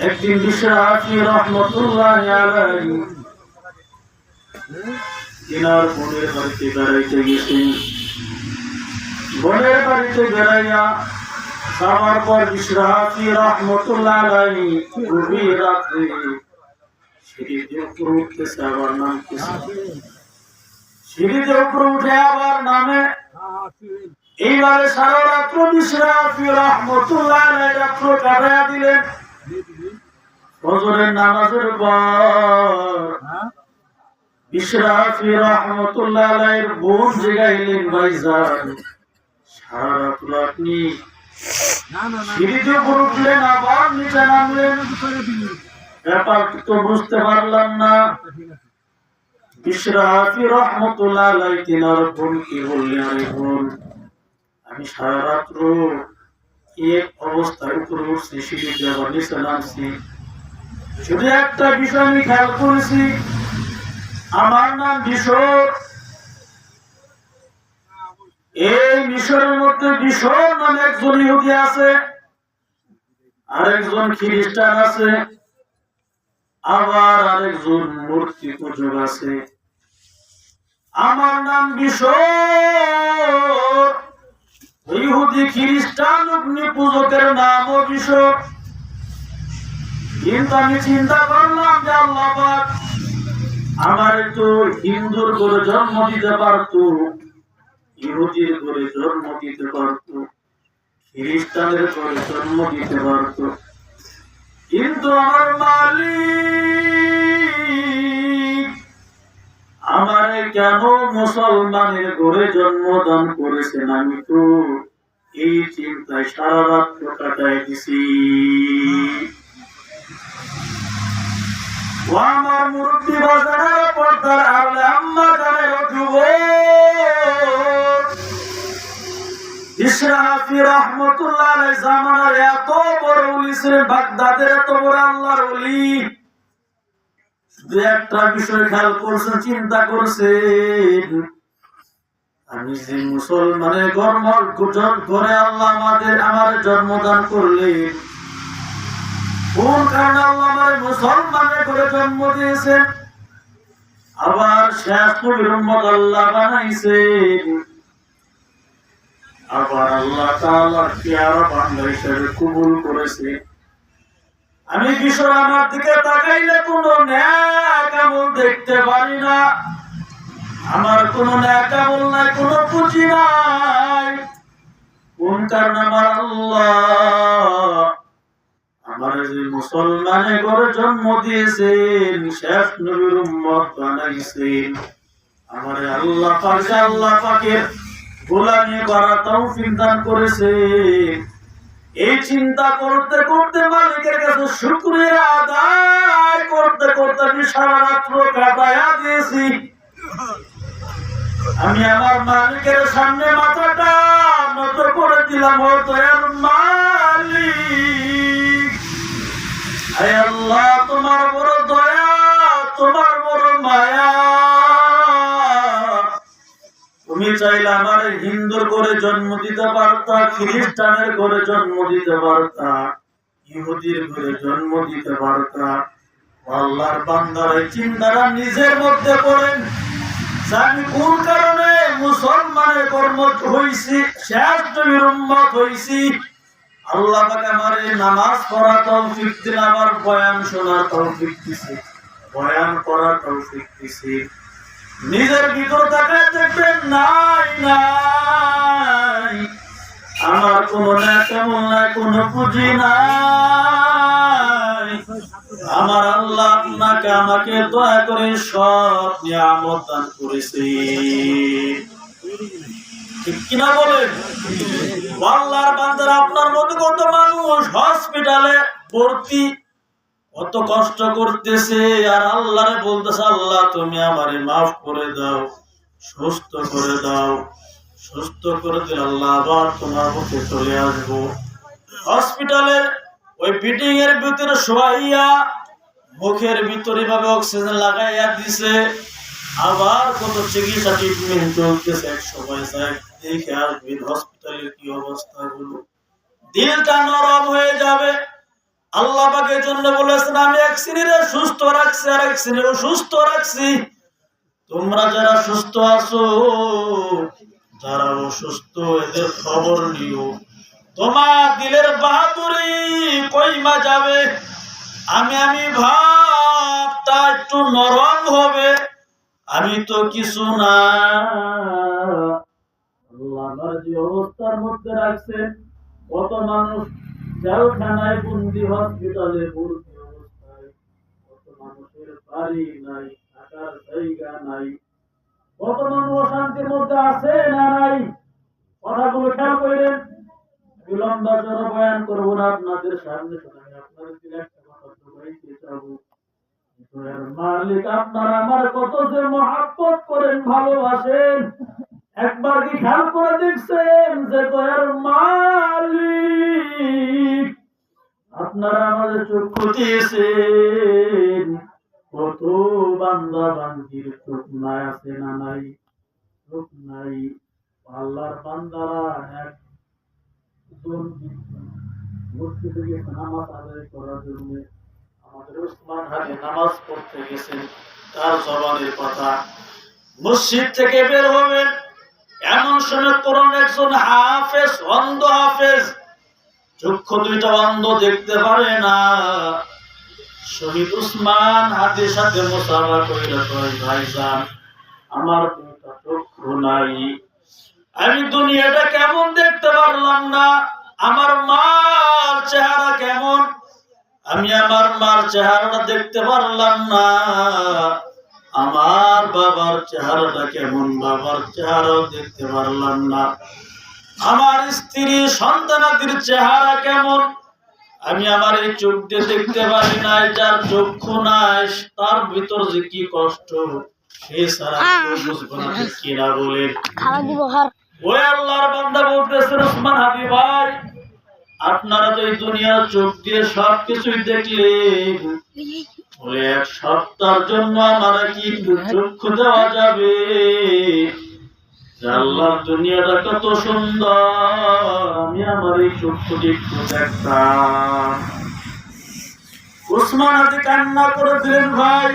একদিন বিশ্বরাফি রহমতুল্লাহ আলাইহি তিনার বোনের বাড়িতে বেড়াইতে গেছেন। বোনের বাড়িতে বেড়াইয়া খাওয়ার পর বিশ্বরাফি রহমতুল্লাহ আলাইহি গভীর রাত্রে সিঁড়িতে উপরে উঠতেছে, আবার নামতেছে, সিঁড়িতে উপরে উঠে আবার নামে। এইবারে সারা রাত্র বিশ্বরাফি রহমতুল্লাহ আলাইহি রাত্র কাটাইয়া দিলেন। ফজরের নামাজের পর বিশ্বরাফি রহমতুল্লাহ আলাইহির বোন জেগাইলেন, ভাইজান সারা রাত্র আপনি সিঁড়িতে উপরে উঠলেন আবার নিচে নামলেন, ব্যাপার তো বুঝতে পারলাম না। বিশ্বরাফি রহমতুল্লাহ আলাইহি তিনার বোনকে বললেন, আরে বোন, আমি সারা রাত্র এক অবস্থায় উপরে উঠছি, সিঁড়িতে আবার নিচে নামছি, শুধু একটা বিষয় আমি খেয়াল করেছি, আমার নাম মিশর। এই মিশরের মধ্যে মিশর নামে একজন ইহুদি আছে, আরেকজন খ্রিস্টান আছে, আবার আরেকজন মূর্তি পূজক আছে। আমার নাম মিশর, ইহুদি খ্রিস্টান অগ্নি পূজকের নামও মিশর। কিন্তু আমি চিন্তা করলাম যে আল্লাহ পাক আমার একটু হিন্দুর করে জন্ম দিতে পারত, ইহুদির করে জন্ম দিতে পারত, খ্রিস্টানের করে জন্ম দিতে পারত, কিন্তু আমার মালিক আমারে কেন মুসলমানের ঘরে জন্মদান করেছেন? আমি তো এই চিন্তায় সারা রাত কাটাই দিছি। ও আমার মুরব্বী বাজারের পর্দার আড়ালে আম্মা জানের যুবক, বিশ্বরাফি রহমতুল্লাহ আলাইহি জামানার এত বড় ওলি ছিলেন, বাগদাদের এত বড় আল্লাহর ওলি। শুধু একটা বিষয় খেয়াল করছেন, চিন্তা করছেন, আমি যে মুসলমানের ঘরে আল্লাহ আমার জন্মদান করলেন, কোন কারণে আল্লাহ আমার মুসলমানের ঘরে জন্ম দিয়েছেন, আবার শেষ নবীর উম্মত আল্লাহ বানাইছেন, আবার আল্লাহ তাআলার পেয়ারা বান্দা হিসেবে কবুল করেছে। আমি কিশোর আমার দিকে তাকাইলে কোনো নেক আমল দেখতে পারি না, আমার কোনো নেক আমল নাই, কোনো পুঁজি নাই। কোন কারণে? আমার আল্লাহ আমার যে মুসলমানের ঘরে জন্ম দিয়েছেন, শেষ নবীর উম্মত বানাইছেন, আমার আল্লাহ পাকের গোলামি করার তৌফিক দান করেছে। এই চিন্তা করতে করতে মালিকের কাছে শুকরিয়া আদায় করতে করতে আমি সারা রাত্র কাটাইয়া দিয়েছি। আমি আমার মালিকের সামনে মাথাটা নত করে দিলাম, ও দয়ার মালিক, হে আল্লাহ, তোমার বড় দয়া, তোমার বড় মায়া, তুমি চাইলে আমার হিন্দুর করে জন্ম দিতে পারতা, খ্রিস্টানের করে জন্ম দিতে পারতা, ইহুদির করে জন্ম দিতে পারতা। আল্লাহর বান্দার এই চিন্তাটা নিজের মধ্যে করেন, আমি কোন কারণে মুসলমানের কর্ম হইছি, শেষ নবীর উম্মত হইছি। আল্লাহ পাক আমারে নামাজ পড়া তৌফিক দিন, আমার বয়ান শোনার তৌফিক দিছে, বয়ান করার তৌফিক দিছে। নিজের ভিতর তাকায় দেখবেন, নাই নাই আমার কোনো নেক আমল নাই, কোনো পুঁজি নাই। আমার আল্লাহ আপনাকে আমাকে দয়া করে সব নিয়ামত দান করেছে, ঠিক কিনা বলেন? আল্লাহর বান্দারা, আপনার মতো কত মানুষ হসপিটালে ভর্তি, কত কষ্ট করতেছে, আর আল্লাহরে বলতেছে, আল্লাহ তুমি আমারে মাফ করে দাও, সুস্থ করে দাও, সুস্থ করে দিলে আল্লাহ আবার তোমার মুখে চলে আসবো। হসপিটালের ওই বিল্ডিং এর ভিতরে শোয়াইয়া মুখের ভিতরে ভাবে অক্সিজেন লাগাইয়া দিছে, আবার কত চিকিৎসা ট্রিটমেন্ট চলতেছে। এক সময় দেখে আসবেন হসপিটালের কি অবস্থা গুলো, দিলটা নরম হয়ে যাবে। আল্লাহ পাক এর জন্য বলেছেন আমি এক শ্রেণীরে সুস্থ রাখছি আর এক শ্রেণীরে সুস্থ রাখছি। তোমরা যারা সুস্থ আছো যারা অসুস্থ এদের খবর নিও। তোমার দিলের বাহাদুরি কইমা যাবে। আমি ভাবটা একটু নরম হবে। আমি তো কিছু না। আল্লাহ আমার যে অবস্থার মধ্যে রাখছেন, কত মানুষ জেলখানায় বন্দি, হসপিটালে ভর্তি অবস্থায়, কত মানুষের বাড়ি নাই, থাকার জায়গা নাই, কত মানুষ অশান্তির মধ্যে আছে না নাই। কথাগুলো খেয়াল করেন। বিলম্ব করে বয়ান করবো না আপনাদের সামনে, আপনাদের দিলে একটা কথা ঢুকাইতে চাবো। মালিক আপনারা আমার কত যে মহাব্বত করেন, ভালোবাসেন। একবার কি খেয়াল করে দেখছেন যে দয়ার মালিক আপনারা আমাদের চক্ষু দিয়েছেন? কত বান্দা বান্দির চোখ নাই আছে না নাই? চোখ নাই। আল্লাহর বান্দারা একজন মসজিদে গিয়ে নামাজ আদায় করার জন্য, আমাদের উসমান হাদি নামাজ পড়তে গেছেন, তার জবানের কথা মসজিদ থেকে বের হবেন এমন সময় কোরআন একজন হাফেজ, অন্ধ হাফেজ, চক্ষু দুইটা অন্ধ, দেখতে পারে না। শহীদ উসমান হাদির সাথে মুসাফা কইরা কয় ভাইজান আমার দুইটা চক্ষু নাই, আমি দুনিয়াটা কেমন দেখতে পারলাম না। আমার মার চেহারা কেমন, আমি আমার মার চেহারাটা দেখতে পারলাম না। আমার বাবার চেহারাটা কেমন, বাবার চেহারাও দেখতে পারলাম না। আমার স্ত্রী সন্তানাদির চেহারা কেমন, আমি আমার এই চোখ দিয়ে দেখতে পারি না। যার চক্ষু নাই তার ভিতর যে কি কষ্ট, সে সারা বুঝবো না। কিনা বলেন? ওই আল্লাহর বান্দা বলতেছেন উসমান হাদি ভাই, আপনারা তো এই দুনিয়ার চোখ দিয়ে সবকিছুই দেখলেন, বলে এক সপ্তাহের জন্য আমার কি চক্ষু দেওয়া যাবে? আল্লাহর দুনিয়াটা কত সুন্দর, আমি আমার এই চক্ষুটি একটু দেখতাম। উসমান হাদি কান্না করে দিলেন, ভাই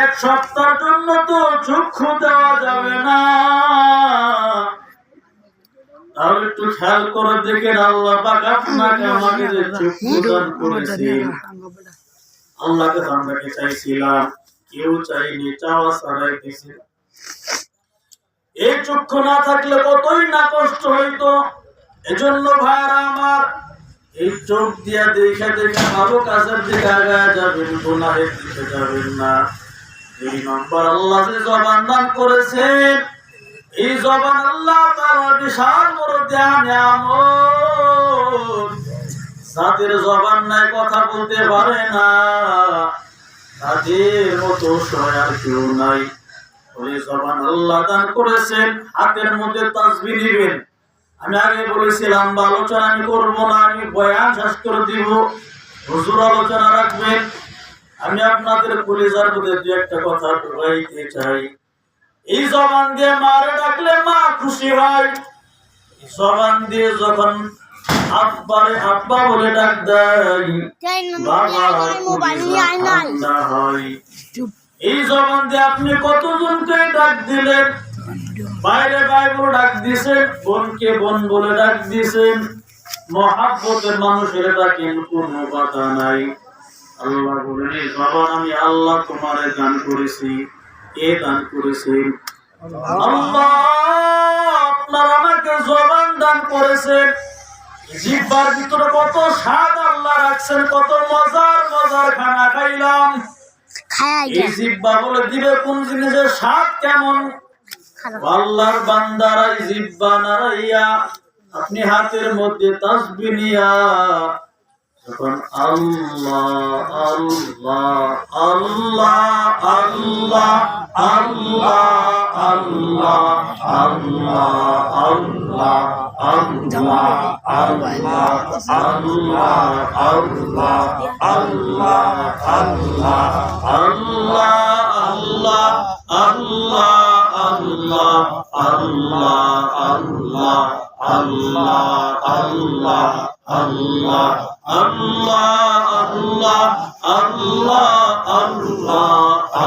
এক সপ্তাহের জন্য তো চক্ষু দেওয়া যাবে না। তাহলে একটু খেয়াল করে দেখেন, আল্লাহ পাক আপনাকে আমাকে যে চক্ষু দান করেছেন, আল্লাহকে আমরা চাইছিলাম, কেউ চাইনি, চাওয়া ছাড়াই দিয়েছে। এই চক্ষু না থাকলে কতই না কষ্ট হইতো। এজন্য ভাইরা আমার, এই চোখ দিয়া দেখে দেখে ভালো কাজের দিকে আগায় যাবেন, গুনাহের দিকে যাবেন না। এই নম্বর আল্লাহ যে জবান দান করেছেন, এই জবান আল্লাহ তাআলা বিশাল বড় নিয়ামত। যাদের জবান নাই, কথা বলতে পারে না, তাদের মতো সহায় আর কেউ নাই। ওই জবান আল্লাহ দান করেছেন। হাতের মধ্যে তাসবিহ নেবেন। আমি আগে বলেছিলাম আলোচনা আমি করবো না, আমি বয়ান শেষ করে দিব, হুজুর আলোচনা রাখবেন। আমি আপনাদের কলিজার মধ্যে দু একটা কথা ঢুকাইতে চাই। এই জবান দিয়ে মারে ডাকলে মা খুশি হয়। জবান দিয়ে যখন আব্বারে আব্বা বলে ডাক দেয়, বাবা ঠান্ডা হয়। এই জবান দিয়ে আপনি কতজনকে ডাক দিলেন, বাইরে ভাই বলে ডাক দিছেন, বোনকে বোন বলে ডাক দিছেন, মহাব্বতের মানুষের ডাকেন, কোনো বাধা নাই। আল্লাহ বলেন এই জবান আমি আল্লাহ তোমারে দান করেছি, এ দান করেছেন আল্লাহ। আপনার আমাকে জবান দান করেছেন, জিহ্বার ভিতরে কত স্বাদ আল্লাহ রাখছেন, কত মজার মজার খানা খাইলাম। এই জিহ্বা বলে দিবে কোন জিনিসের স্বাদ কেমন। আল্লাহর বান্দারা জিহ্বা নাড়াইয়া আপনি হাতের মধ্যে তাসবিহ নিয়া যখন আল্লাহ আল্লাহ আল্লাহ আল্লাহ আল্লাহ আল্লাহ আল্লাহ আল্লাহ আল্লাহ আল্লাহ আল্লাহ আল্লাহ আল্লাহ আল্লাহ আল্লাহ আল্লাহ আল্লাহ আল্লাহ আল্লাহ আল্লাহ আল্লাহ